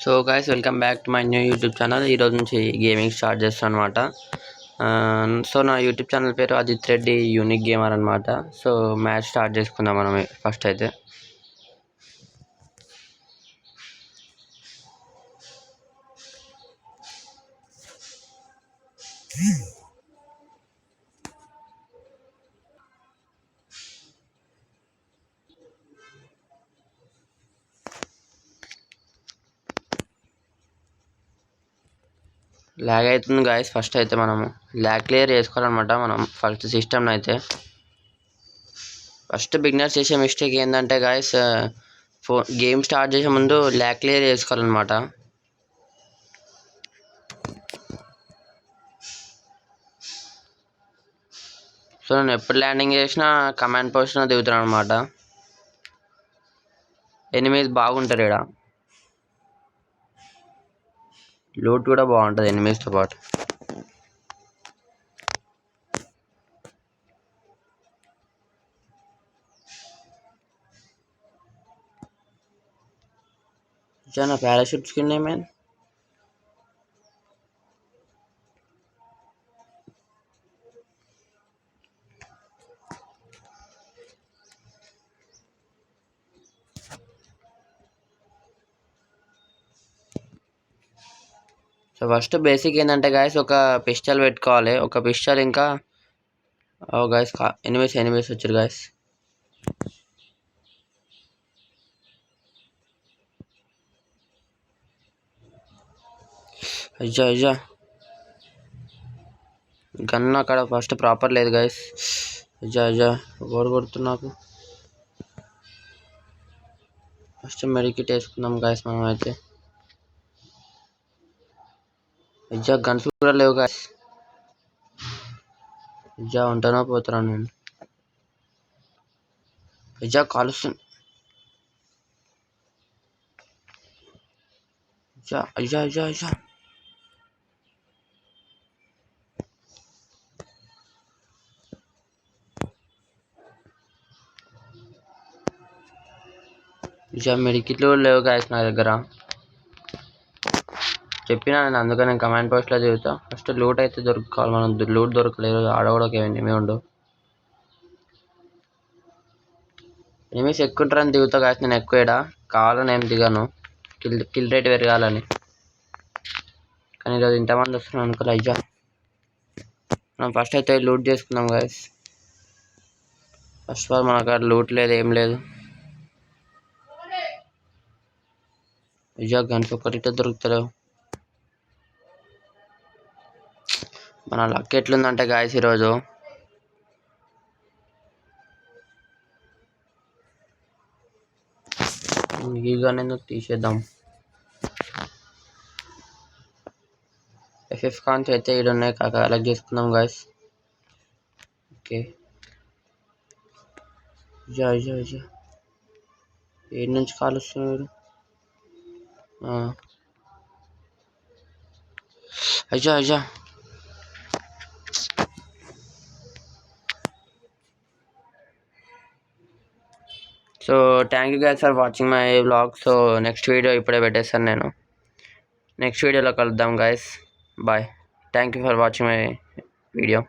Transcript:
So guys, welcome back to my new YouTube channel. ఈరోజు నుంచి gaming start చేస్తాను అనమాట. సో నా యూట్యూబ్ ఛానల్ పేరు ఆదిత్ రెడ్డి యూనిక్ గేమర్ అనమాట. సో మ్యాచ్ స్టార్ట్ చేసుకుందాం మనం ఫస్ట్ అయితే. ల్యాగ్ అవుతుంది గాయస్. ఫస్ట్ అయితే మనము ల్యాగ్ క్లియర్ చేసుకోవాలన్నమాట. మనం ఫస్ట్ సిస్టమ్ని అయితే ఫస్ట్ బిగినర్స్ చేసే మిస్టేక్ ఏంటంటే గాయస్, గేమ్ స్టార్ట్ చేసే ముందు ల్యాగ్ క్లియర్ చేసుకోవాలన్నమాట. సో నేను ఎప్పుడు ల్యాండింగ్ చేసినా కమాండ్ పోస్ట్లో దిగుతాను అనమాట. ఎనిమీస్ బాగుంటారు ఇక్కడ, లూట్ కూడా బాగుంటుంది ఎనిమీస్తో పాటు. నా పారాషూట్ స్కిన్ ఏమైంది? సో ఫస్ట్ బేసిక్ ఏంటంటే గాయస్, ఒక పిస్టల్ పెట్టుకోవాలి. ఒక పిస్టల్ ఇంకా గాయస్ ఎనిమిస్ వచ్చారు గాయస్. అయ్యా గన్ అక్కడ ఫస్ట్ ప్రాపర్ లేదు గాయస్. అయ్యా ఓడి కొడుతున్నా. నాకు ఫస్ట్ మెడికిట్ వేసుకుందాం గాయస్ మనం అయితే. అయ్యా గన్స్ కూడా లేవు గాయస్. అయ్యా ఉంటానో పోతున్నాను నేను. అయ్యా కాలుస్తుంది. అయ్యా మెడికిట్లు లేవు గాయస్ నా దగ్గర. చెప్పినా నేను, అందుకని నేను కమాండ్ పోస్ట్లో తిరుగుతా. ఫస్ట్ లూట్ అయితే దొరుకుకోవాలి. మనం లూట్ దొరకలేదు. ఆడ కూడా ఏమీ ఉండవు. ఎనిమిస్ ఎక్కువ ఉంటారని దిగుతా గాయస్. నేను ఎక్కువ కావాలని ఏం దిగాను, కిల్ రేట్ పెరగాలని. కానీ ఈరోజు ఇంతమంది వస్తున్నాను అనుకోలే. అయ్యా మనం ఫస్ట్ అయితే లూట్ చేసుకుందాం గాయస్. ఫస్ట్ ఆఫ్ ఆల్ మనకు అక్కడ లూట్ లేదు, ఏం లేదు. అయ్యా గన్స్ ఒక్కటితో దొరుకుతలేవు. మన లక్ ఎట్లుందంటే గాయస్, ఈరోజు ఈ గన్ ఎందుకు తీసేద్దాం. ఎఫ్ఎఫ్ కాన్స్ అయితే ఇక్కడ ఉన్నాయి, కలెక్ట్ చేసుకుందాం గాయస్. ఓకే అయ్యా ఏడు నుంచి కాల్ వస్తున్నారు. అయ్యా so thank you guys for watching my vlog. So next video ఇప్పుడే పెట్టేస్తాను నేను. నెక్స్ట్ వీడియోలో కలుద్దాం guys. Bye. Thank you for watching my video.